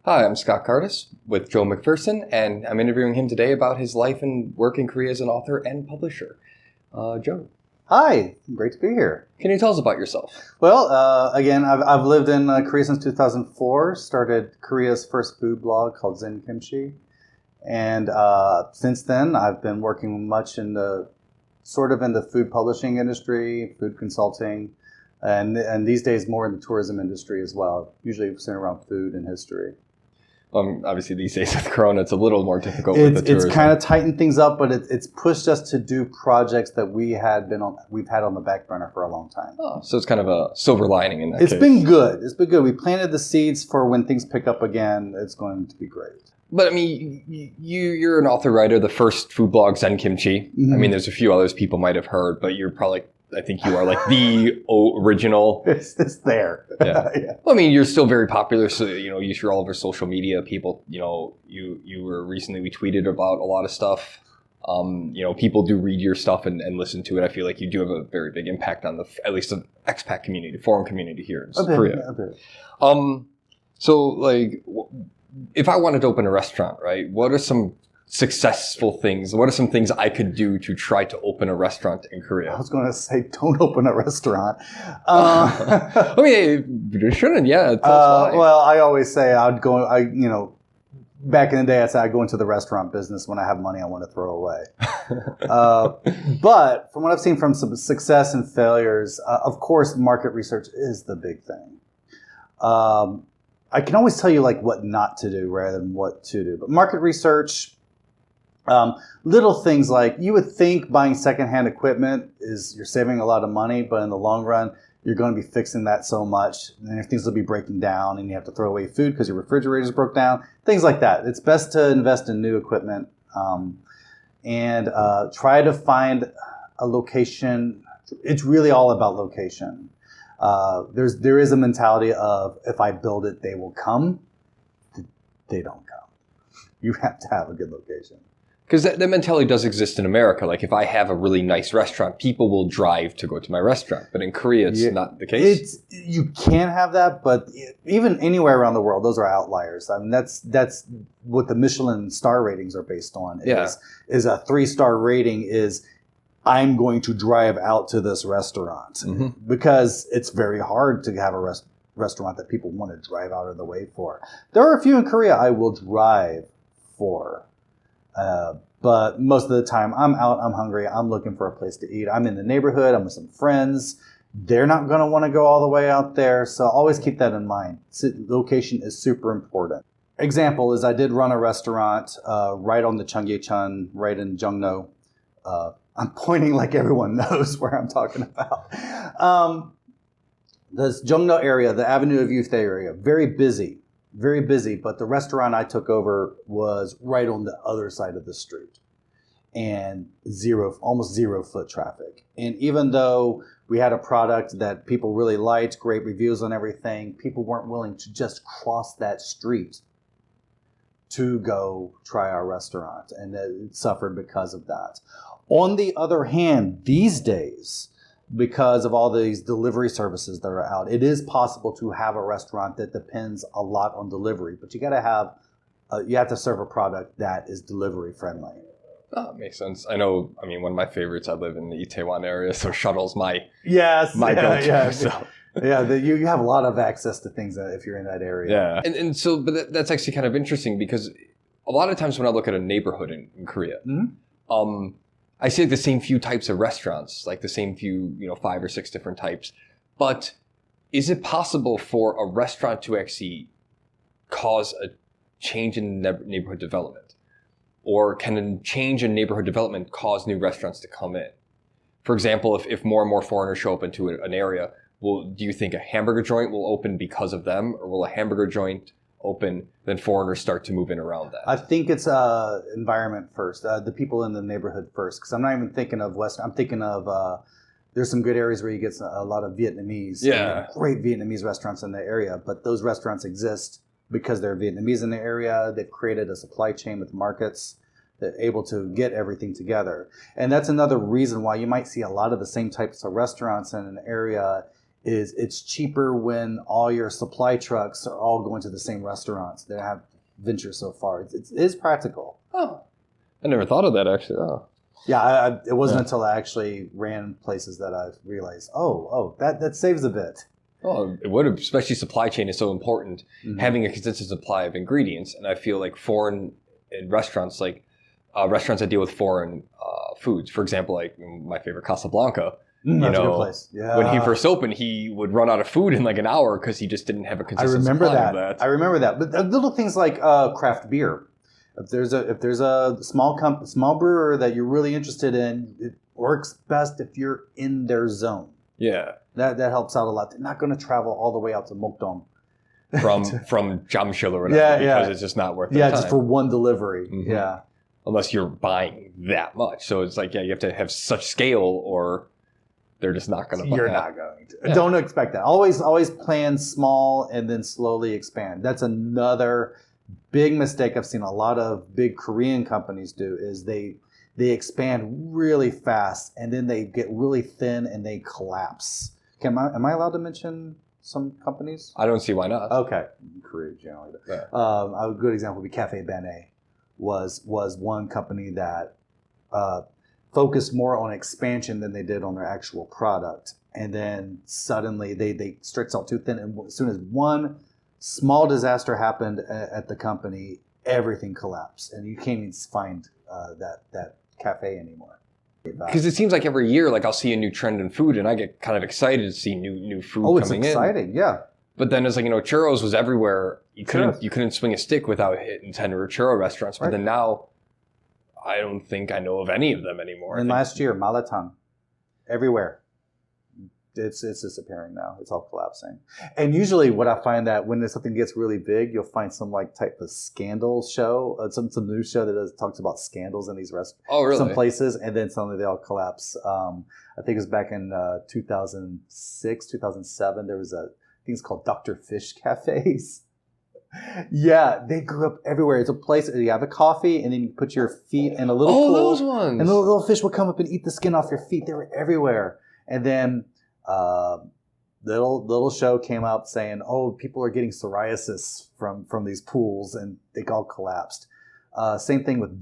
Hi, I'm Scott Cardis with Joe McPherson, and I'm interviewing him today about his life and work in Korea as an author and publisher. Joe, Hi, great to be here. can you tell us about yourself? Well, again, I've lived in Korea since 2004, started Korea's first food blog called Zen Kimchi. And since then, I've been working much in the food publishing industry, food consulting, and these days more in the tourism industry as well, usually centered around food and history. Obviously, these days with Corona, it's a little more difficult with the tourism. It's kind of tightened things up, but it's pushed us to do projects that we've had on the back burner for a long time. Oh, so it's kind of a silver lining in that case. It's been good. It's been good. We planted the seeds for when things pick up again. It's going to be great. But I mean, you're an author-writer, the first food blog, Zen Kimchi. Mm-hmm. I mean, there's a few others people might have heard, but you're probably, I think you are like the original. It's there. Yeah. Yeah. Well, I mean, you're still very popular. So, you share all over social media. People, you were recently, we tweeted about a lot of stuff. People do read your stuff and listen to it. I feel like you do have a very big impact on at least the expat community, foreign community here in Korea. A bit. So like, if I wanted to open a restaurant, right, what are some successful things? What are some things I could do to try to open a restaurant in Korea? I was going to say, don't open a restaurant. I mean, you shouldn't. Yeah. Tell us why. Well, I always say back in the day, I'd go into the restaurant business when I have money I want to throw away. But from what I've seen from some success and failures, of course, market research is the big thing. I can always tell you like what not to do rather than what to do. But market research, little things like you would think buying secondhand equipment you're saving a lot of money, but in the long run, you're going to be fixing that so much, and things will be breaking down, and you have to throw away food because your refrigerator's broke down, things like that. It's best to invest in new equipment and try to find a location. It's really all about location. There is a mentality of if I build it, they will come. They don't come. You have to have a good location. Because that mentality does exist in America. Like if I have a really nice restaurant, people will drive to go to my restaurant. But in Korea, it's not the case. You can have that, but even anywhere around the world, those are outliers. I mean, that's what the Michelin star ratings are based on. Is a 3-star rating is I'm going to drive out to this restaurant because it's very hard to have a restaurant that people want to drive out of the way for. There are a few in Korea I will drive for. But most of the time I'm out, I'm hungry, I'm looking for a place to eat. I'm in the neighborhood, I'm with some friends. They're not going to want to go all the way out there. So always keep that in mind. Location is super important. Example is I did run a restaurant right on the Cheonggyecheon, right in Jongno. I'm pointing like everyone knows where I'm talking about. This Jongno area, the Avenue of Youth area, very busy, but the restaurant I took over was right on the other side of the street and almost zero foot traffic. And even though we had a product that people really liked, great reviews on everything, people weren't willing to just cross that street to go try our restaurant, and it suffered because of that. On the other hand, these days, because of all these delivery services that are out, it is possible to have a restaurant that depends a lot on delivery, but you have to serve a product that is delivery friendly. Oh, that makes sense. I know, one of my favorites, I live in the Itaewon area, so shuttle's my go-to. Yeah. So. Yeah, you have a lot of access to things if you're in that area. Yeah. And so, but that's actually kind of interesting because a lot of times when I look at a neighborhood in Korea, I see the same few types of restaurants, like the same few, 5 or 6 different types. But is it possible for a restaurant to actually cause a change in neighborhood development? Or can a change in neighborhood development cause new restaurants to come in? For example, if more and more foreigners show up into an area, do you think a hamburger joint will open because of them? Or will a hamburger joint open, then foreigners start to move in around that? I think it's environment first, the people in the neighborhood first. Because I'm not even thinking of West. I'm thinking of there's some good areas where you get a lot of Vietnamese. Yeah, great Vietnamese restaurants in the area, but those restaurants exist because they're Vietnamese in the area. They've created a supply chain with markets. They're able to get everything together, and that's another reason why you might see a lot of the same types of restaurants in an area is it's cheaper when all your supply trucks are all going to the same restaurants. They have ventured so far. It is practical. Oh, I never thought of that actually. Oh. Yeah, it wasn't until I actually ran places that I realized, that saves a bit. Oh, it would have, especially supply chain is so important. Mm-hmm. Having a consistent supply of ingredients, and I feel like foreign in restaurants, like restaurants that deal with foreign foods. For example, like my favorite Casablanca. That's a good place. Yeah. When he first opened, he would run out of food in like an hour because he just didn't have a consistent supply of that. I remember that. But little things like craft beer. If there's a small brewer that you're really interested in, it works best if you're in their zone. Yeah. That helps out a lot. They're not going to travel all the way out to Mokdong. From Jamshil or whatever because it's just not worth their time. Just for one delivery. Mm-hmm. Yeah. Unless you're buying that much. So it's like, you have to have such scale or they're just not going to buy. You're not going to. Yeah. Don't expect that. Always plan small and then slowly expand. That's another big mistake I've seen a lot of big Korean companies do is they expand really fast and then they get really thin and they collapse. Am I allowed to mention some companies? I don't see why not. Okay. Korea generally. Yeah. A good example would be Cafe Bene was one company that focused more on expansion than they did on their actual product. And then suddenly they stretched out too thin. And as soon as one small disaster happened at the company, everything collapsed. And you can't even find that cafe anymore. Because it seems like every year, like I'll see a new trend in food and I get kind of excited to see new food coming in. Oh, it's exciting, yeah. But then it's like, churros was everywhere. You couldn't swing a stick without hitting 10 churro restaurants. But then now, I don't think I know of any of them anymore. And last year, Malatang, everywhere. It's disappearing now. It's all collapsing. And usually what I find that when something gets really big, you'll find some like type of scandal show, some news show that talks about scandals in these some places, and then suddenly they all collapse. I think it was back in 2006, 2007, there was I think it's called Dr. Fish Cafes. Yeah, they grew up everywhere. It's a place you have a coffee and then you put your feet in a little pool. Those ones. And the little fish would come up and eat the skin off your feet. They were everywhere. And then little show came out saying, people are getting psoriasis from these pools, and they all collapsed. Same thing with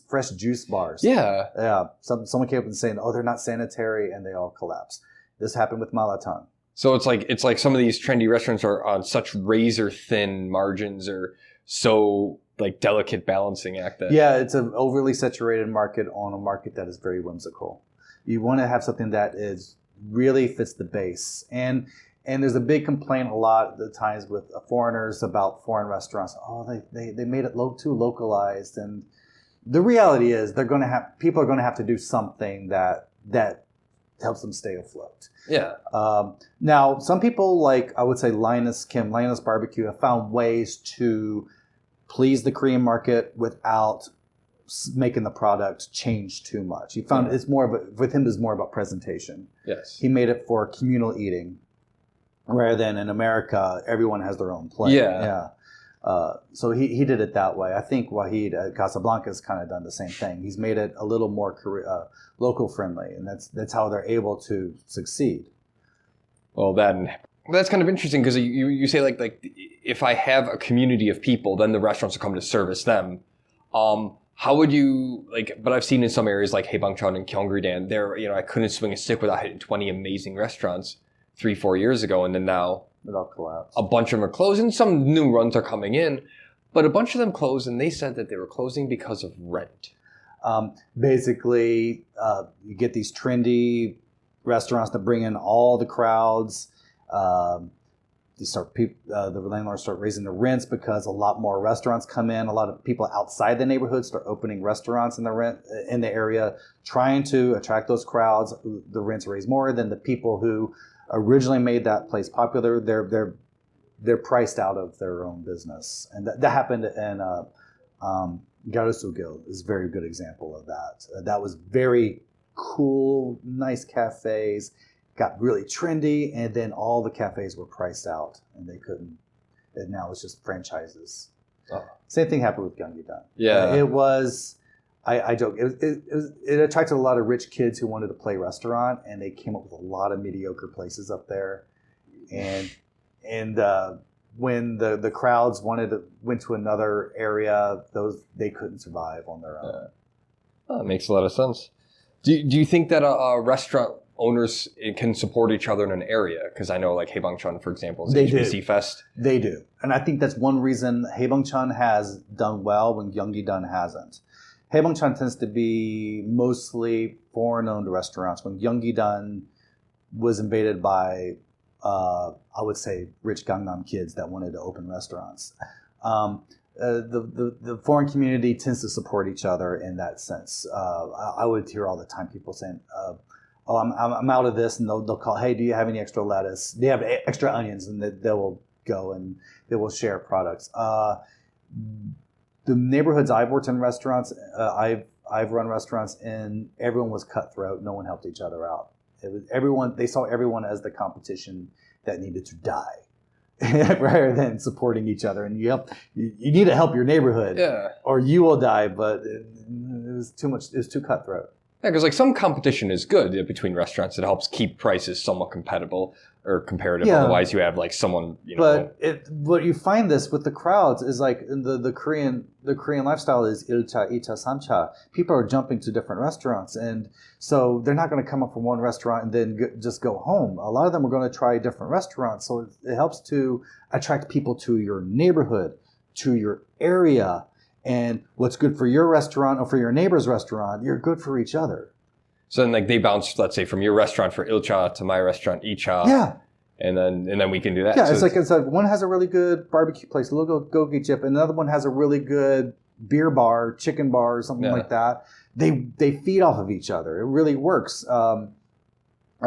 fresh juice bars. Yeah. Yeah. Someone came up and saying, they're not sanitary, and they all collapsed. This happened with Malatang. So it's like some of these trendy restaurants are on such razor thin margins or so like delicate balancing act that. Yeah, it's an overly saturated market on a market that is very whimsical. You want to have something that really fits the base. And there's a big complaint a lot of the times with foreigners about foreign restaurants. They made it too localized. And the reality is people are going to have to do something that helps them stay afloat. Yeah. Now, some people like, I would say Linus Barbecue have found ways to please the Korean market without making the product change too much. He found it's more about presentation. Yes. He made it for communal eating, rather than in America, everyone has their own plate. Yeah. So he did it that way. I think Wahid at Casablanca has kind of done the same thing. He's made it a little more local friendly, and that's how they're able to succeed. Well, that's kind of interesting because you say like if I have a community of people, then the restaurants will come to service them. How would you but I've seen in some areas like Haebangchon and Gyeonggi-dan, there, I couldn't swing a stick without hitting 20 amazing restaurants 3-4 years ago. And then now it all collapsed. A bunch of them are closing. Some new runs are coming in, but a bunch of them closed, and they said that they were closing because of rent. Basically, you get these trendy restaurants that bring in all the crowds. The landlords start raising the rents because a lot more restaurants come in. A lot of people outside the neighborhood start opening restaurants in the area, trying to attract those crowds. The rents raise more than the people who originally made that place popular. They're priced out of their own business, and that happened in Garusugil is a very good example of that. That was very cool, nice cafes. Got really trendy, and then all the cafes were priced out, and they couldn't. And now it's just franchises. Oh. Same thing happened with Gyeonggi-dan. Yeah, it was. I joke. It attracted a lot of rich kids who wanted to play restaurant, and they came up with a lot of mediocre places up there. and when the crowds went to another area, they couldn't survive on their own. That makes a lot of sense. Do you think that a restaurant owners can support each other in an area? Because I know like Haebangchon, for example, is HBC Fest. They do. And I think that's one reason Haebangchon has done well when Gyeonggi-dun hasn't. Haebangchon tends to be mostly foreign-owned restaurants. When Gyeonggi-dun was invaded by, I would say, rich Gangnam kids that wanted to open restaurants. The foreign community tends to support each other in that sense. I would hear all the time people saying, "Oh, I'm out of this," and they'll call, "Hey, do you have any extra lettuce? Do you have extra onions?" And they will go and they will share products. The neighborhoods I've worked in restaurants, I've run restaurants, and everyone was cutthroat. No one helped each other out. It was everyone. They saw everyone as the competition that needed to die, rather than supporting each other. And you need to help your neighborhood, or you will die. But it was too much. It was too cutthroat. Yeah, because like some competition is good between restaurants. It helps keep prices somewhat compatible or comparative. Yeah. Otherwise, you have like someone. But what you find this with the crowds is like the Korean lifestyle is ilcha, icha, samcha. People are jumping to different restaurants, and so they're not going to come up from one restaurant and then just go home. A lot of them are going to try different restaurants, so it helps to attract people to your neighborhood, to your area. And what's good for your restaurant or for your neighbor's restaurant, you're good for each other. So then like they bounce, let's say, from your restaurant for ilcha to my restaurant icha. Yeah. And then we can do that. Yeah, so it's like one has a really good barbecue place, Gogi Chip, and another one has a really good beer bar, chicken bar, or something like that. They feed off of each other. It really works. A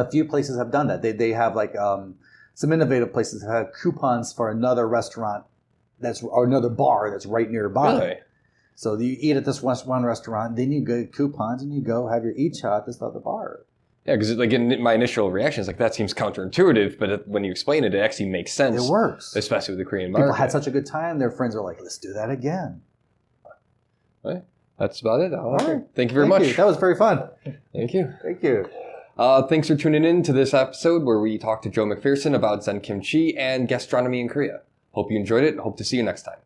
few places have done that. They have like some innovative places that have coupons for another restaurant or another bar that's right nearby. Really? So you eat at this one restaurant, then you get coupons and you go have your icha at this other bar. Yeah, because like my initial reaction is like that seems counterintuitive, but when you explain it, it actually makes sense. It works, especially with the Korean market. People had such a good time; their friends are like, "Let's do that again." Right. That's about it. All right. Thank you very much. That was very fun. Thank you. Thank you. Thanks for tuning in to this episode where we talked to Joe McPherson about Zen Kimchi and gastronomy in Korea. Hope you enjoyed it. Hope to see you next time.